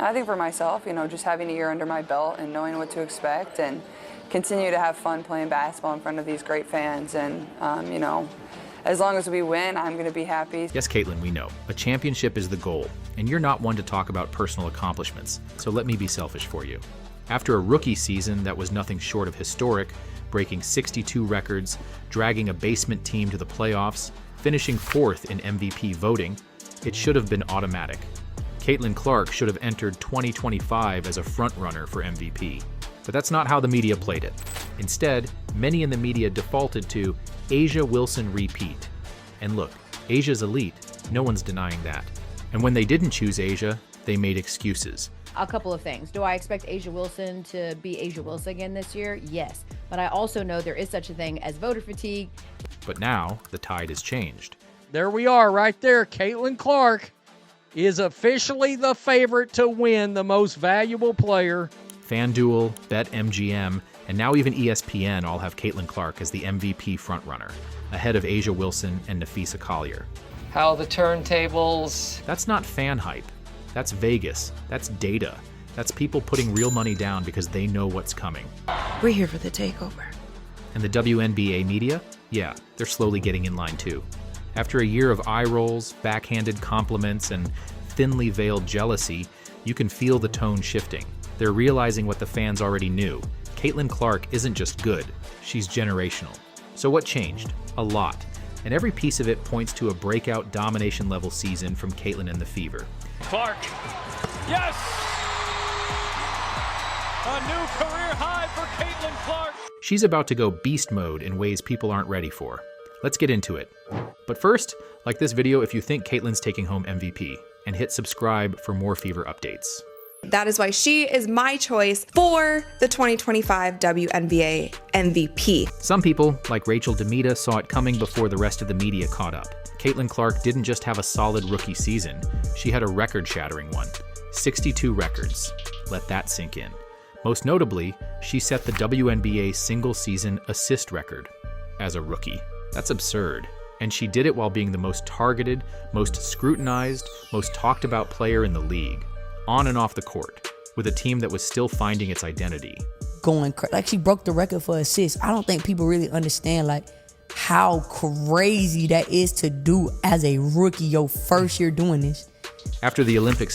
I think for myself, just having a year under my belt and knowing what to expect and continue to have fun playing basketball in front of these great fans. And, as long as we win, I'm going to be happy. Yes, Caitlin, we know. A championship is the goal, and you're not one to talk about personal accomplishments, so let me be selfish for you. After a rookie season that was nothing short of historic, breaking 62 records, dragging a basement team to the playoffs, finishing 4th in MVP voting, it should have been automatic. Caitlin Clark should have entered 2025 as a frontrunner for MVP. But that's not how the media played it. Instead, many in the media defaulted to A'ja Wilson repeat. And look, A'ja's elite, no one's denying that. And when they didn't choose A'ja, they made excuses. A couple of things. Do I expect A'ja Wilson to be A'ja Wilson again this year? Yes. But I also know there is such a thing as voter fatigue. But now, the tide has changed. There we are right there. Caitlin Clark is officially the favorite to win the most valuable player. FanDuel, BetMGM, and now even ESPN all have Caitlin Clark as the MVP frontrunner, ahead of A'ja Wilson and Nafisa Collier. How the turntables. That's not fan hype. That's Vegas. That's data. That's people putting real money down because they know what's coming. We're here for the takeover. And the WNBA media? Yeah, they're slowly getting in line too. After a year of eye rolls, backhanded compliments, and thinly veiled jealousy, you can feel the tone shifting. They're realizing what the fans already knew. Caitlin Clark isn't just good, she's generational. So what changed? A lot. And every piece of it points to a breakout domination-level season from Caitlin and the Fever. Clark, yes! A new career high for Caitlin Clark. She's about to go beast mode in ways people aren't ready for. Let's get into it. But first, like this video if you think Caitlin's taking home MVP, and hit subscribe for more Fever updates. That is why she is my choice for the 2025 WNBA MVP. Some people, like Rachel Demita, saw it coming before the rest of the media caught up. Caitlin Clark didn't just have a solid rookie season, she had a record-shattering one. 62 records. Let that sink in. Most notably, she set the WNBA single-season assist record as a rookie. That's absurd. And she did it while being the most targeted, most scrutinized, most talked about player in the league. On and off the court, with a team that was still finding its identity. Like she broke the record for assists. I don't think people really understand how crazy that is to do as a rookie, your first year doing this. After the Olympic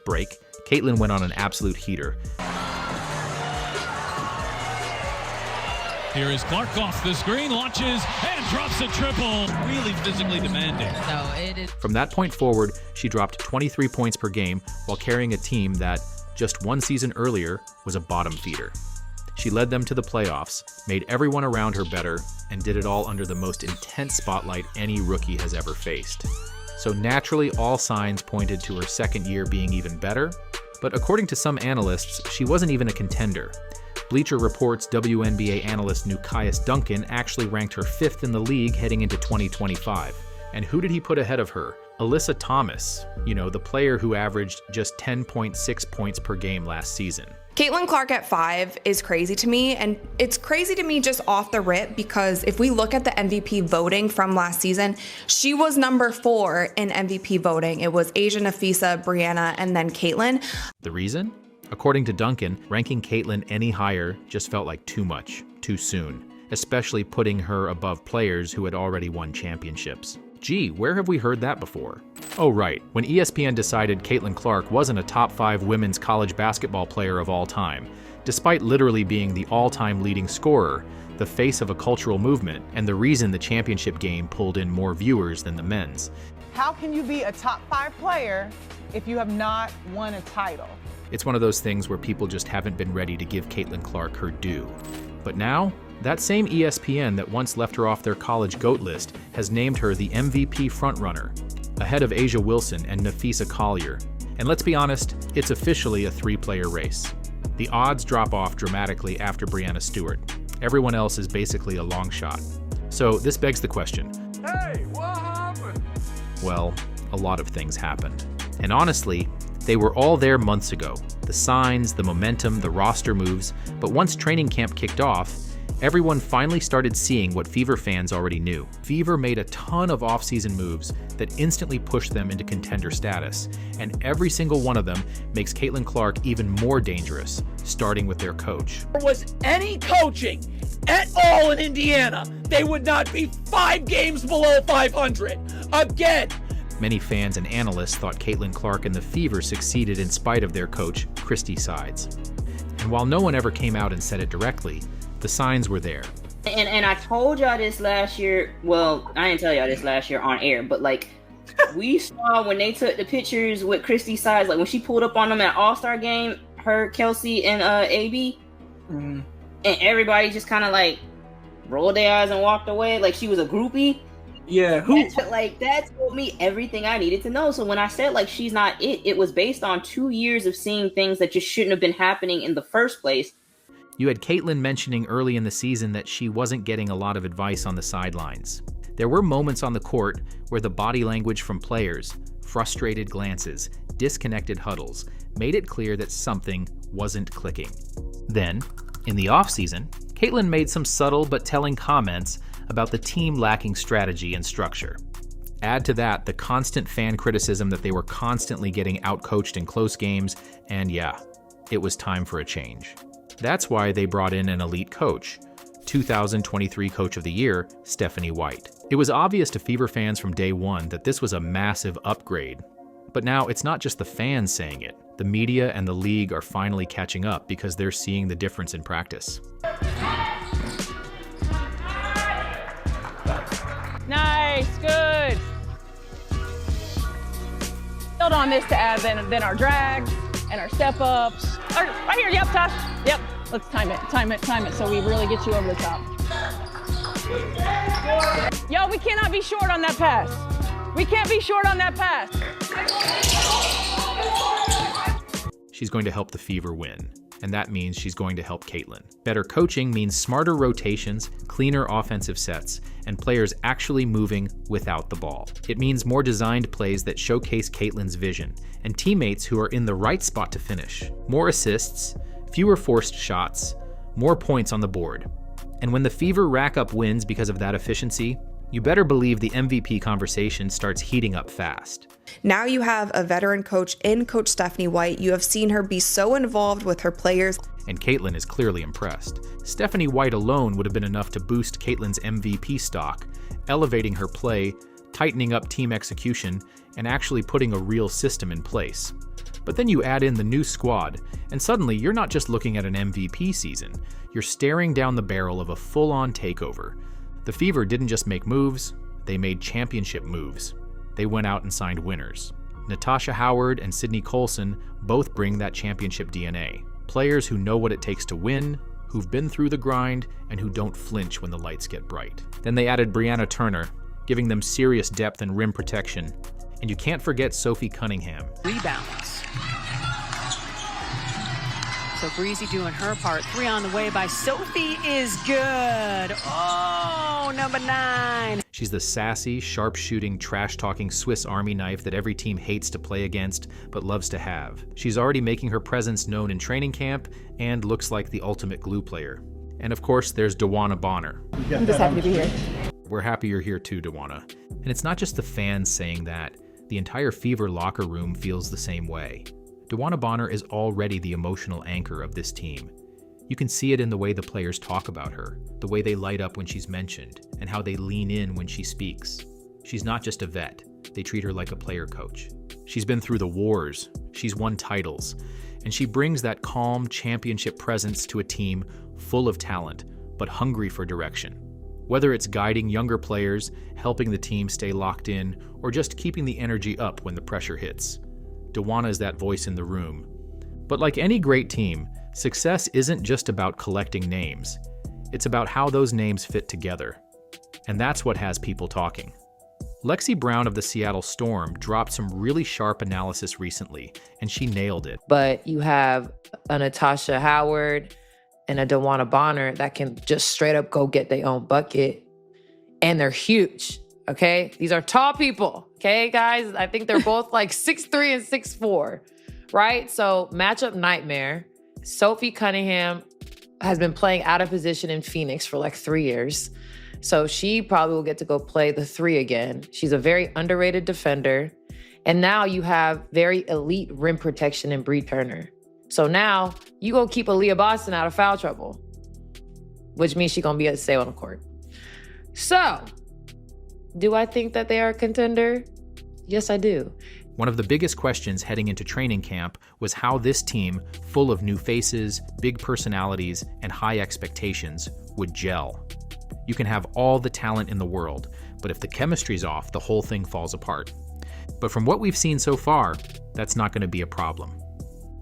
break, Caitlin went on an absolute heater. Here is Clark off the screen, launches, and drops a triple. Really physically demanding. So it is. From that point forward, she dropped 23 points per game while carrying a team that, just one season earlier, was a bottom feeder. She led them to the playoffs, made everyone around her better, and did it all under the most intense spotlight any rookie has ever faced. So naturally, all signs pointed to her second year being even better, but according to some analysts, she wasn't even a contender. Bleacher Report's WNBA analyst Nukias Duncan actually ranked her 5th in the league heading into 2025. And who did he put ahead of her? Alyssa Thomas, the player who averaged just 10.6 points per game last season. Caitlin Clark at 5 is crazy to me, and it's crazy to me just off the rip because if we look at the MVP voting from last season, she was number 4 in MVP voting. It was A'ja, Nafisa, Brianna, and then Caitlin. The reason? According to Duncan, ranking Caitlin any higher just felt like too much, too soon, especially putting her above players who had already won championships. Gee, where have we heard that before? Oh right, when ESPN decided Caitlin Clark wasn't a top 5 women's college basketball player of all time, despite literally being the all-time leading scorer, the face of a cultural movement, and the reason the championship game pulled in more viewers than the men's. How can you be a top 5 player if you have not won a title? It's one of those things where people just haven't been ready to give Caitlin Clark her due. But now, that same ESPN that once left her off their college GOAT list has named her the MVP frontrunner, ahead of A'ja Wilson and Nafisa Collier. And let's be honest, it's officially a 3-player race. The odds drop off dramatically after Breanna Stewart. Everyone else is basically a long shot. So this begs the question. Hey, what happened? Well, a lot of things happened. And honestly, they were all there months ago. The signs, the momentum, the roster moves. But once training camp kicked off, Everyone finally started seeing what Fever fans already knew. Fever made a ton of offseason moves that instantly pushed them into contender status, and every single one of them makes Caitlin Clark even more dangerous, starting with their coach. If there was any coaching at all in Indiana, they would not be 5 games below 500. Again. Many fans and analysts thought Caitlin Clark and the Fever succeeded in spite of their coach, Christy Sides. And while no one ever came out and said it directly, the signs were there. And I told y'all this last year. Well, I didn't tell y'all this last year on air, but like we saw when they took the pictures with Christy Sides, like when she pulled up on them at All-Star game, her, Kelsey, and AB, and everybody just kind of like rolled their eyes and walked away like she was a groupie. Yeah, that told me everything I needed to know. So when I said like she's not it was based on 2 years of seeing things that just shouldn't have been happening in the first place. You had Caitlin mentioning early in the season that she wasn't getting a lot of advice on the sidelines. There were moments on the court where the body language from players, frustrated glances, disconnected huddles, made it clear that something wasn't clicking. Then, in the offseason, Caitlin made some subtle but telling comments about the team lacking strategy and structure. Add to that the constant fan criticism that they were constantly getting outcoached in close games, and yeah, it was time for a change. That's why they brought in an elite coach, 2023 Coach of the Year, Stephanie White. It was obvious to Fever fans from day one that this was a massive upgrade. But now it's not just the fans saying it. The media and the league are finally catching up because they're seeing the difference in practice. Nice, good. Build on this to add then our drags and our step-ups. Right here, yep, Tosh. Yep, let's time it so we really get you over the top. Yo, we cannot be short on that pass. We can't be short on that pass. She's going to help the Fever win, and that means she's going to help Caitlin. Better coaching means smarter rotations, cleaner offensive sets, and players actually moving without the ball. It means more designed plays that showcase Caitlin's vision, and teammates who are in the right spot to finish. More assists, fewer forced shots, more points on the board. And when the Fever rack up wins because of that efficiency, you better believe the MVP conversation starts heating up fast. Now you have a veteran coach in Coach Stephanie White. You have seen her be so involved with her players. And Caitlin is clearly impressed. Stephanie White alone would have been enough to boost Caitlin's MVP stock, elevating her play, tightening up team execution, and actually putting a real system in place. But then you add in the new squad, and suddenly you're not just looking at an MVP season, you're staring down the barrel of a full-on takeover. The Fever didn't just make moves, they made championship moves. They went out and signed winners. Natasha Howard and Sydney Colson both bring that championship DNA. Players who know what it takes to win, who've been through the grind, and who don't flinch when the lights get bright. Then they added Brianna Turner, giving them serious depth and rim protection. And you can't forget Sophie Cunningham. Rebounds. So Breezy doing her part. 3 on the way by Sophie is good. Oh, number 9. She's the sassy, sharp-shooting, trash-talking Swiss Army knife that every team hates to play against but loves to have. She's already making her presence known in training camp and looks like the ultimate glue player. And of course, there's DeWanna Bonner. I'm just happy to be here. We're happy you're here too, DeWanna. And it's not just the fans saying that. The entire Fever locker room feels the same way. DeWanna Bonner is already the emotional anchor of this team. You can see it in the way the players talk about her, the way they light up when she's mentioned, and how they lean in when she speaks. She's not just a vet. They treat her like a player coach. She's been through the wars, she's won titles, and she brings that calm championship presence to a team full of talent, but hungry for direction. Whether it's guiding younger players, helping the team stay locked in, or just keeping the energy up when the pressure hits. DeWanna is that voice in the room. But like any great team, success isn't just about collecting names. It's about how those names fit together. And that's what has people talking. Lexi Brown of the Seattle Storm dropped some really sharp analysis recently, and she nailed it. But you have a Natasha Howard and a DeWanna Bonner that can just straight up go get their own bucket. And they're huge, okay? These are tall people, okay, guys? I think they're both like 6'3" and 6'4", right? So matchup nightmare. Sophie Cunningham, has been playing out of position in Phoenix for like 3 years. So she probably will get to go play the 3 again. She's a very underrated defender. And now you have very elite rim protection in Bree Turner. So now you go keep Aaliyah Boston out of foul trouble, which means she's going to be able to stay on the court. So, do I think that they are a contender? Yes, I do. One of the biggest questions heading into training camp was how this team, full of new faces, big personalities, and high expectations, would gel. You can have all the talent in the world, but if the chemistry's off, the whole thing falls apart. But from what we've seen so far, that's not going to be a problem.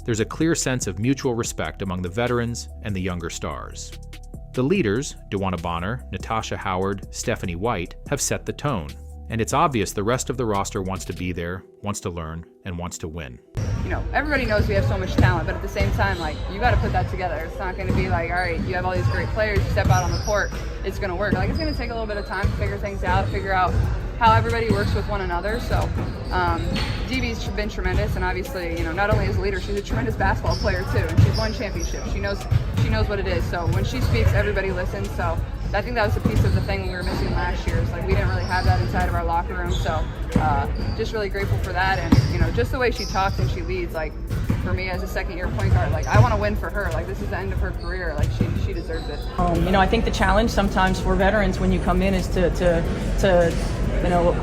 There's a clear sense of mutual respect among the veterans and the younger stars. The leaders, DeWanna Bonner, Natasha Howard, Stephanie White, have set the tone. And it's obvious the rest of the roster wants to be there, wants to learn, and wants to win. You know, everybody knows we have so much talent, but at the same time, like, you got to put that together. It's not going to be like, all right, you have all these great players, you step out on the court, it's going to work. Like, it's going to take a little bit of time to figure things out, figure out how everybody works with one another. So, DB's been tremendous, and obviously, you know, not only as a leader, she's a tremendous basketball player too, and she's won championships. She knows what it is. So when she speaks, everybody listens. So I think that was a piece of the thing we were missing last year. Is like we didn't really have that inside of our locker room. So just really grateful for that, and you know, just the way she talks and she leads. Like for me as a second-year point guard, like I want to win for her. Like this is the end of her career. Like she deserves it. You know, I think the challenge sometimes for veterans when you come in is to you know,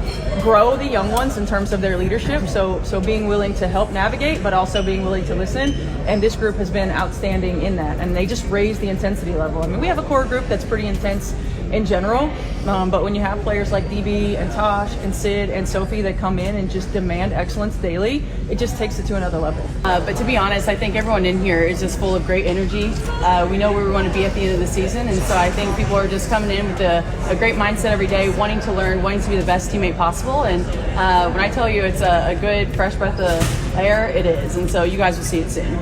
grow the young ones in terms of their leadership. So being willing to help navigate, but also being willing to listen. And this group has been outstanding in that. And they just raise the intensity level. I mean, we have a core group that's pretty intense in general. But when you have players like DB and Tosh and Sid and Sophie that come in and just demand excellence daily, it just takes it to another level. But to be honest, I think everyone in here is just full of great energy. We know where we want to be at the end of the season. And so I think people are just coming in with a great mindset every day, wanting to learn, wanting to be the best teammate possible. And when I tell you it's a good, fresh breath of air, it is. And so you guys will see it soon.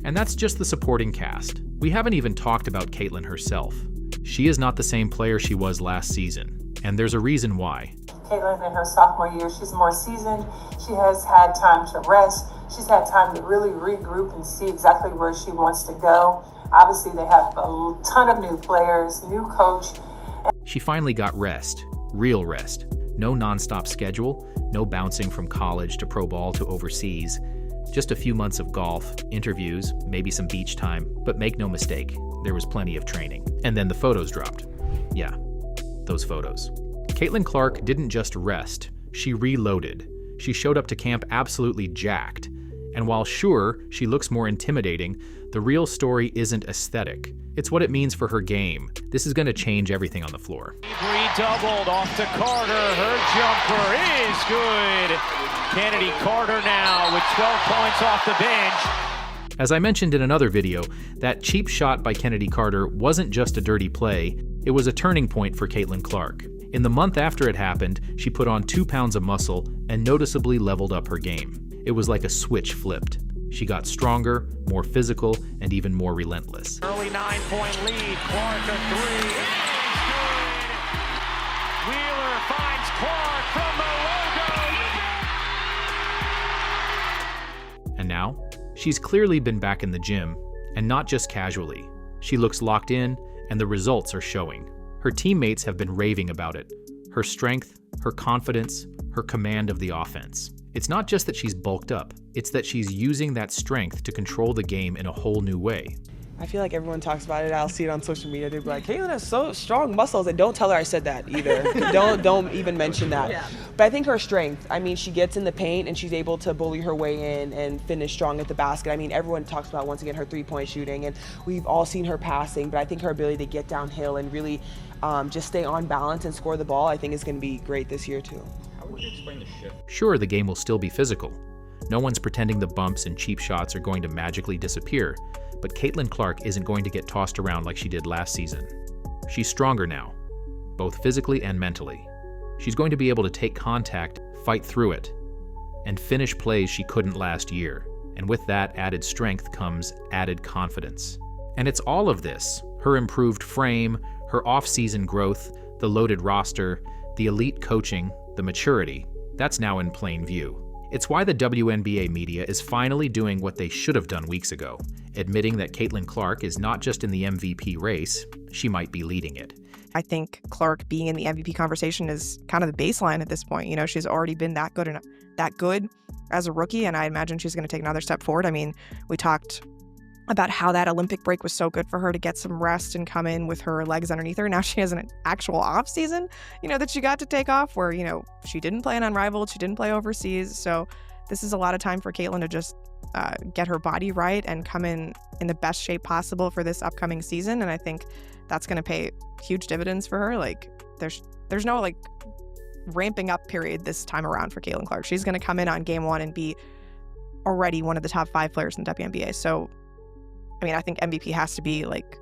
And that's just the supporting cast. We haven't even talked about Caitlin herself. She is not the same player she was last season, and there's a reason why. Caitlin, in her sophomore year, she's more seasoned. She has had time to rest. She's had time to really regroup and see exactly where she wants to go. Obviously, they have a ton of new players, new coach. She finally got rest, real rest. No nonstop schedule, no bouncing from college to pro ball to overseas. Just a few months of golf, interviews, maybe some beach time, but make no mistake, there was plenty of training. And then the photos dropped. Yeah, those photos. Caitlin Clark didn't just rest, she reloaded. She showed up to camp absolutely jacked. And while sure, she looks more intimidating, the real story isn't aesthetic. It's what it means for her game. This is going to change everything on the floor. Redoubled off to Carter. Her jumper is good. Kennedy Carter now with 12 points off the bench. As I mentioned in another video, that cheap shot by Kennedy Carter wasn't just a dirty play, it was a turning point for Caitlin Clark. In the month after it happened, she put on 2 pounds of muscle and noticeably leveled up her game. It was like a switch flipped. She got stronger, more physical, and even more relentless. Early 9-point lead. Clark a three. It is good. Wheeler finds Clark from the logo. And now, she's clearly been back in the gym, and not just casually. She looks locked in, and the results are showing. Her teammates have been raving about it. Her strength, her confidence, her command of the offense. It's not just that she's bulked up, it's that she's using that strength to control the game in a whole new way. I feel like everyone talks about it. I'll see it on social media. They'll be like, Caitlin has so strong muscles, and don't tell her I said that either. don't even mention that. Yeah. But I think her strength, I mean, she gets in the paint and she's able to bully her way in and finish strong at the basket. I mean, everyone talks about, once again, her three-point shooting, and we've all seen her passing, but I think her ability to get downhill and really just stay on balance and score the ball, I think is going to be great this year too. How would you explain the shift? Sure, the game will still be physical. No one's pretending the bumps and cheap shots are going to magically disappear, but Caitlin Clark isn't going to get tossed around like she did last season. She's stronger now, both physically and mentally. She's going to be able to take contact, fight through it, and finish plays she couldn't last year. And with that added strength comes added confidence. And it's all of this, her improved frame, her off-season growth, the loaded roster, the elite coaching, the maturity, that's now in plain view. It's why the WNBA media is finally doing what they should have done weeks ago, admitting that Caitlin Clark is not just in the MVP race, she might be leading it. I think Clark being in the MVP conversation is kind of the baseline at this point. You know, she's already been that good as a rookie, and I imagine she's going to take another step forward. I mean, we talked about how that Olympic break was so good for her to get some rest and come in with her legs underneath her. Now she has an actual off season, you know, that she got to take off where, you know, she didn't play in Unrivaled, she didn't play overseas. So this is a lot of time for Caitlin to just get her body right and come in the best shape possible for this upcoming season. And I think that's going to pay huge dividends for her. Like there's no like ramping up period this time around for Caitlin Clark. She's going to come in on game one and be already one of the top 5 players in the WNBA. So I mean, I think MVP has to be like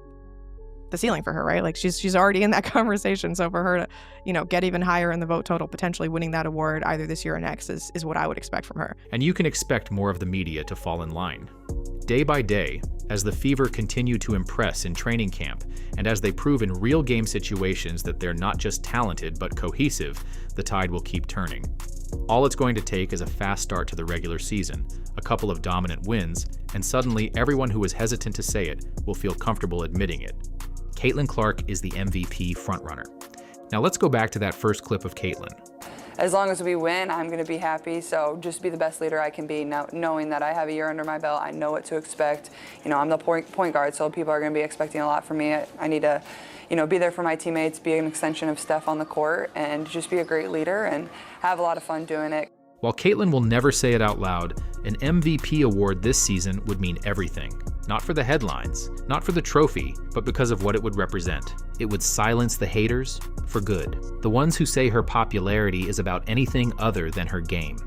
the ceiling for her, right? Like she's already in that conversation. So for her to, you know, get even higher in the vote total, potentially winning that award either this year or next is what I would expect from her. And you can expect more of the media to fall in line. Day by day, as the Fever continue to impress in training camp, and as they prove in real game situations that they're not just talented but cohesive, the tide will keep turning. All it's going to take is a fast start to the regular season, a couple of dominant wins, and suddenly everyone who was hesitant to say it will feel comfortable admitting it. Caitlin Clark is the MVP frontrunner. Now let's go back to that first clip of Caitlin. As long as we win, I'm going to be happy. So just be the best leader I can be, now, knowing that I have a year under my belt. I know what to expect. You know, I'm the point guard, so people are going to be expecting a lot from me. I need to, you know, be there for my teammates, be an extension of Steph on the court, and just be a great leader and have a lot of fun doing it. While Caitlin will never say it out loud, an MVP award this season would mean everything. Not for the headlines, not for the trophy, but because of what it would represent. It would silence the haters for good. The ones who say her popularity is about anything other than her game.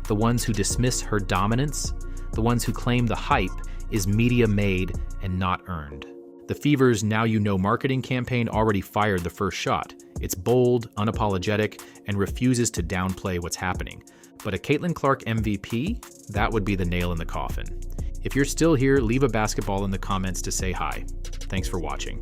The ones who dismiss her dominance. The ones who claim the hype is media-made and not earned. The Fever's Now You Know marketing campaign already fired the first shot. It's bold, unapologetic, and refuses to downplay what's happening. But a Caitlin Clark MVP, that would be the nail in the coffin. If you're still here, leave a basketball in the comments to say hi. Thanks for watching.